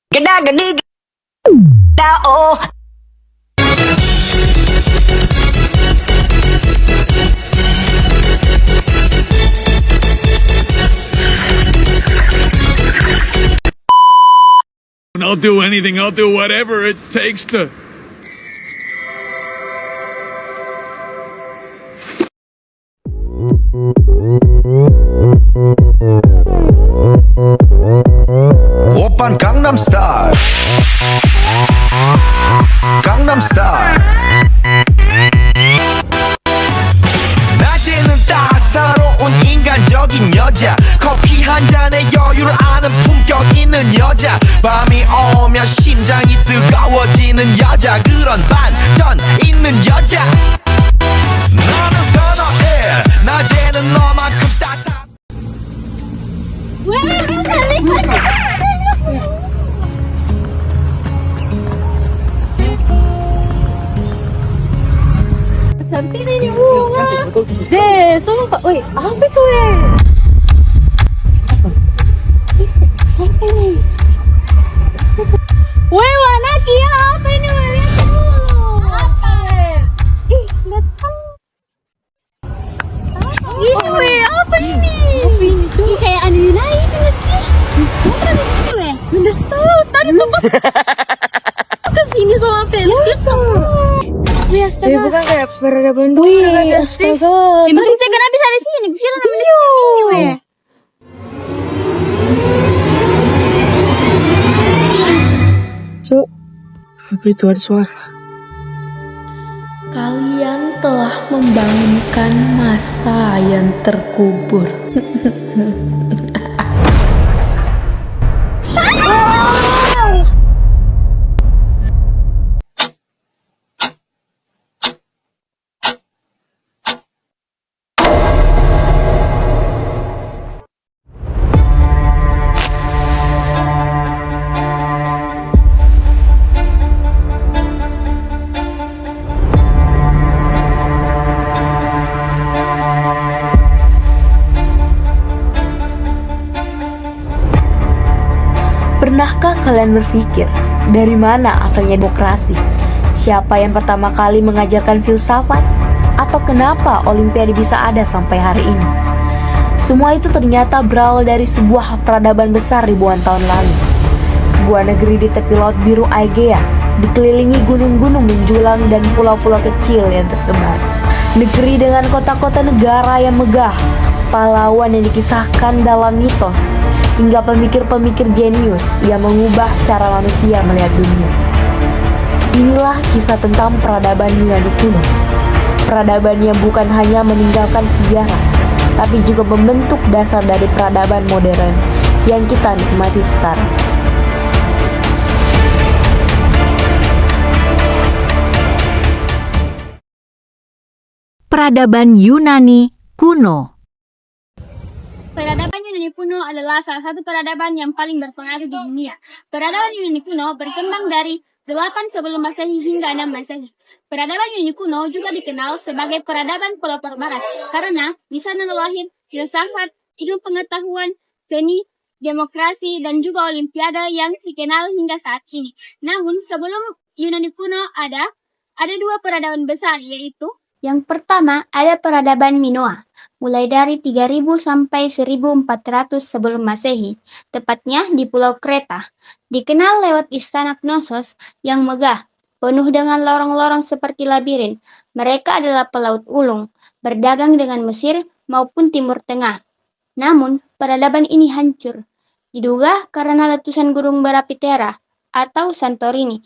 Geda gedi geda oh. I'll do anything. I'll do whatever it takes to. 오빤 강남스타일 강남스타일 낮에는 따사로운 인간적인 여자 커피 한 잔에 여유를 아는 품격 있는 여자 밤이 오면 심장이 뜨거워지는 여자 그런 반전 있는 여자 너는 선어해 낮에는 너만큼 따사 Cantik ni bunga. Zeh, sumpah. Oi, apa tu Apa ni? Weh, warna kia apa ini? Lihat dulu. Apa Ih, datang. Ini weh, apa ini? Apa ini? Ih, kayak anu Yunai itu sih. Apa di sini weh? Tidak tahu. Tadi tuh kesini sama Felix. Wih, astaga. Bukan kayak peradaban dulu. Wih, astaga. Maksudnya kenapa bisa di sini? Kira namanya di sini, weh. Cuk, apa itu ada suara? Kalian telah membangunkan masa yang terkubur. Pernahkah kalian berpikir, dari mana asalnya demokrasi? Siapa yang pertama kali mengajarkan filsafat? Atau kenapa Olimpiade bisa ada sampai hari ini? Semua itu ternyata berawal dari sebuah peradaban besar ribuan tahun lalu. Sebuah negeri di tepi laut biru Aegea, dikelilingi gunung-gunung menjulang dan pulau-pulau kecil yang tersebar. Negeri dengan kota-kota negara yang megah, pahlawan yang dikisahkan dalam mitos, hingga pemikir-pemikir jenius yang mengubah cara manusia melihat dunia. Inilah kisah tentang peradaban Yunani kuno. Peradaban yang bukan hanya meninggalkan sejarah, tapi juga membentuk dasar dari peradaban modern yang kita nikmati sekarang. Peradaban Yunani kuno. Peradaban Yunani kuno adalah salah satu peradaban yang paling berpengaruh di dunia. Peradaban Yunani kuno berkembang dari 8 sebelum Masehi hingga 6 Masehi. Peradaban Yunani kuno juga dikenal sebagai peradaban pelopor barat karena di sana lahir filsafat, ilmu pengetahuan, seni, demokrasi, dan juga olimpiade yang dikenal hingga saat ini. Namun sebelum Yunani kuno ada dua peradaban besar, yaitu yang pertama ada peradaban Minoa, mulai dari 3000 sampai 1400 sebelum Masehi, tepatnya di Pulau Kreta. Dikenal lewat istana Knossos yang megah, penuh dengan lorong-lorong seperti labirin. Mereka adalah pelaut ulung, berdagang dengan Mesir maupun Timur Tengah. Namun, peradaban ini hancur, diduga karena letusan gunung berapi Thera atau Santorini,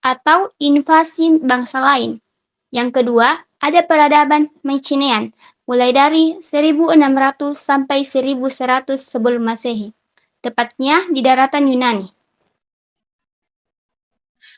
atau invasi bangsa lain. Yang kedua, ada peradaban Mycenaean, mulai dari 1600 sampai 1100 sebelum Masehi, tepatnya di daratan Yunani.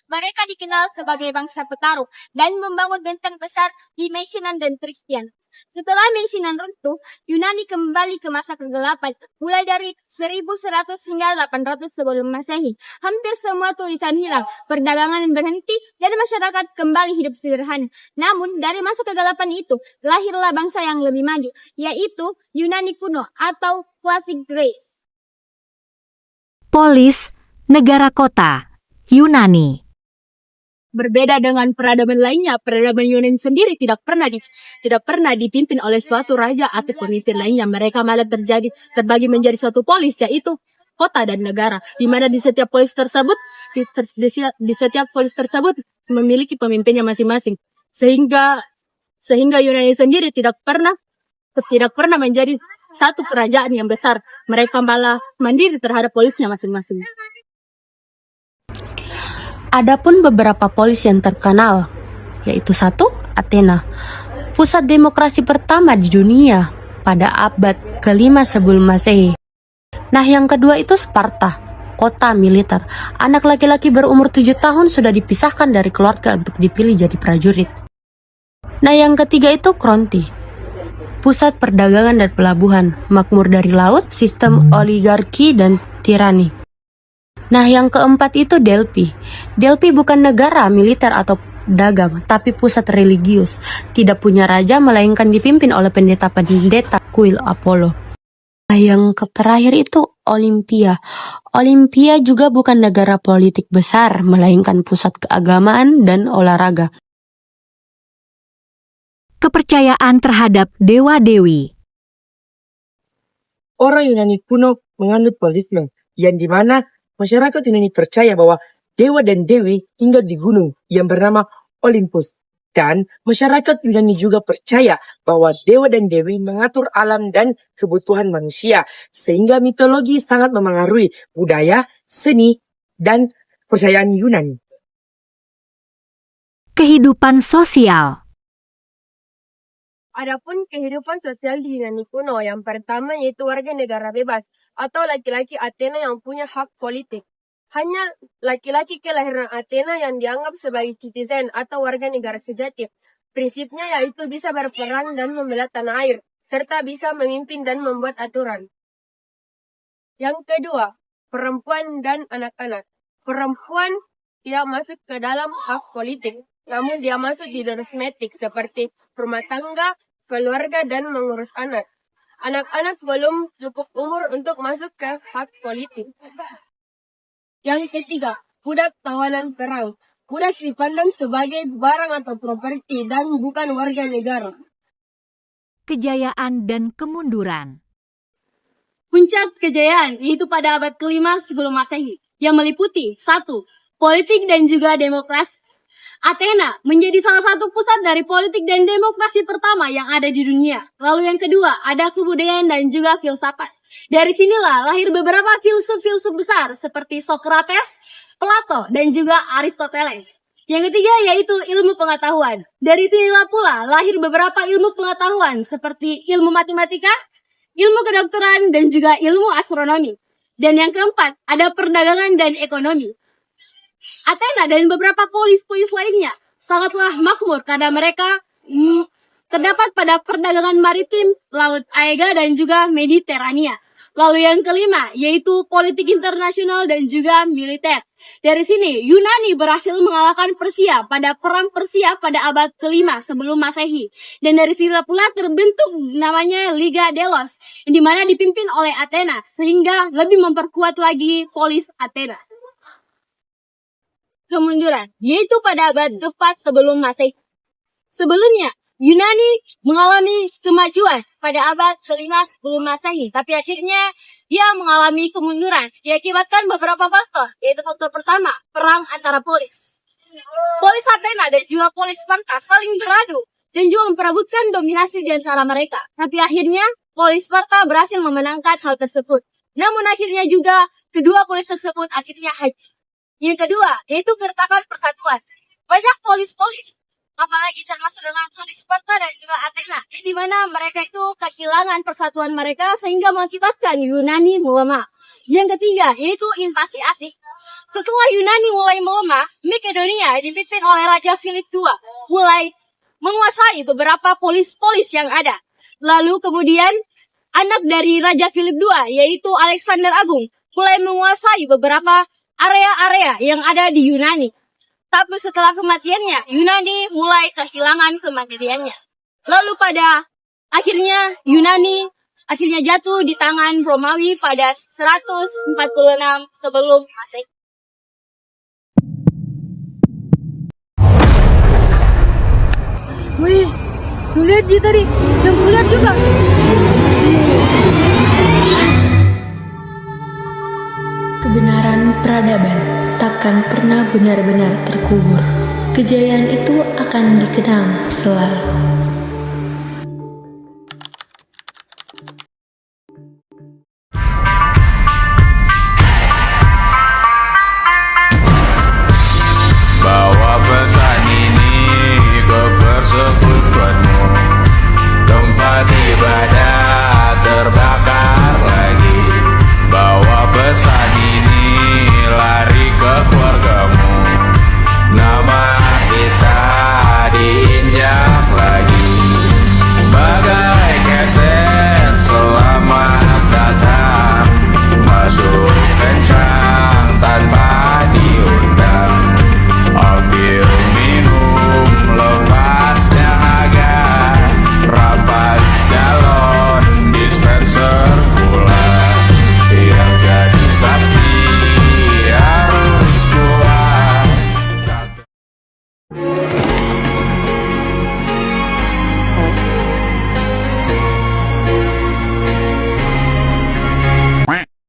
Mereka dikenal sebagai bangsa petarung dan membangun benteng besar di Mycenae dan Tristian. Setelah Mycenae runtuh, Yunani kembali ke masa kegelapan, mulai dari 1100 hingga 800 sebelum Masehi. Hampir semua tulisan hilang, perdagangan berhenti, dan masyarakat kembali hidup sederhana. Namun, dari masa kegelapan itu, lahirlah bangsa yang lebih maju, yaitu Yunani kuno atau Classic Greece. Polis Negara kota, Yunani. Berbeda dengan peradaban lainnya, peradaban Yunani sendiri tidak pernah dipimpin oleh suatu raja atau pemimpin lainnya. Mereka malah terbagi menjadi suatu polis, yaitu kota dan negara, di mana di setiap polis tersebut memiliki pemimpinnya masing-masing. Sehingga Yunani sendiri tidak pernah menjadi satu kerajaan yang besar. Mereka malah mandiri terhadap polisnya masing-masing. Adapun beberapa polis yang terkenal, yaitu satu, Athena, pusat demokrasi pertama di dunia pada abad ke-5 sebelum Masehi. Nah, yang kedua itu Sparta, kota militer. Anak laki-laki berumur 7 tahun sudah dipisahkan dari keluarga untuk dipilih jadi prajurit. Nah, yang ketiga itu Kronti, pusat perdagangan dan pelabuhan, makmur dari laut, sistem oligarki dan tirani. Nah, yang keempat itu Delphi. Delphi bukan negara, militer atau dagang, tapi pusat religius. Tidak punya raja, melainkan dipimpin oleh pendeta-pendeta kuil Apollo. Nah, yang terakhir itu Olimpia. Olimpia juga bukan negara politik besar, melainkan pusat keagamaan dan olahraga. Kepercayaan terhadap dewa-dewi. Orang Yunani kuno menganut politisme, yang dimana masyarakat Yunani percaya bahwa dewa dan dewi tinggal di gunung yang bernama Olympus. Dan masyarakat Yunani juga percaya bahwa dewa dan dewi mengatur alam dan kebutuhan manusia. Sehingga mitologi sangat memengaruhi budaya, seni, dan kepercayaan Yunani. Kehidupan sosial. Adapun kehidupan sosial di Yunani kuno, yang pertama yaitu warga negara bebas atau laki-laki Athena yang punya hak politik. Hanya laki-laki kelahiran Athena yang dianggap sebagai citizen atau warga negara sejati. Prinsipnya yaitu bisa berperan dan membela tanah air, serta bisa memimpin dan membuat aturan. Yang kedua, perempuan dan anak-anak. Perempuan tidak masuk ke dalam hak politik, namun dia masuk di domestik seperti rumah tangga, keluarga, dan mengurus anak. Anak-anak belum cukup umur untuk masuk ke hak politik. Yang ketiga, budak tawanan perang. Budak dipandang sebagai barang atau properti dan bukan warga negara. Kejayaan dan kemunduran. Puncak kejayaan yaitu pada abad ke-5 sebelum Masehi, yang meliputi 1. Politik dan juga demokrasi. Athena menjadi salah satu pusat dari politik dan demokrasi pertama yang ada di dunia. Lalu yang kedua, ada kebudayaan dan juga filsafat. Dari sinilah lahir beberapa filsuf-filsuf besar seperti Socrates, Plato, dan juga Aristoteles. Yang ketiga yaitu ilmu pengetahuan. Dari sinilah pula lahir beberapa ilmu pengetahuan seperti ilmu matematika, ilmu kedokteran, dan juga ilmu astronomi. Dan yang keempat, ada perdagangan dan ekonomi. Athena dan beberapa polis-polis lainnya sangatlah makmur karena mereka terdapat pada perdagangan maritim, Laut Aega, dan juga Mediterania. Lalu yang kelima yaitu politik internasional dan juga militer. Dari sini Yunani berhasil mengalahkan Persia pada perang Persia pada abad ke-5 sebelum Masehi. Dan dari sini pula terbentuk namanya Liga Delos, di mana dipimpin oleh Athena sehingga lebih memperkuat lagi polis Athena. Kemunduran yaitu pada abad ke-4 sebelum Masehi. Sebelumnya Yunani mengalami kemajuan pada abad ke-5 sebelum Masehi, tapi akhirnya dia mengalami kemunduran diakibatkan beberapa faktor, yaitu faktor pertama, perang antara polis. Polis Athena dan juga polis Sparta saling beradu dan juga memperebutkan dominasi di antara mereka. Tapi akhirnya polis Sparta berhasil memenangkan hal tersebut. Namun akhirnya juga kedua polis tersebut akhirnya hancur. Yang kedua yaitu keretakan persatuan. Banyak polis-polis, apalagi termasuk dengan polis Sparta dan juga Athena, di mana mereka itu kehilangan persatuan mereka sehingga mengakibatkan Yunani melemah. Yang ketiga yaitu invasi asing. Setelah Yunani mulai melemah, Makedonia dipimpin oleh Raja Philip II mulai menguasai beberapa polis-polis yang ada. Lalu kemudian anak dari Raja Philip II yaitu Alexander Agung mulai menguasai beberapa area-area yang ada di Yunani. Tapi setelah kematiannya, Yunani mulai kehilangan kemandiriannya. Lalu pada akhirnya Yunani jatuh di tangan Romawi pada 146 sebelum Masehi. Wih, lu lihat sih tadi, yang kulihat juga. Kebenaran peradaban takkan pernah benar-benar terkubur. Kejayaan itu akan dikenang selalu.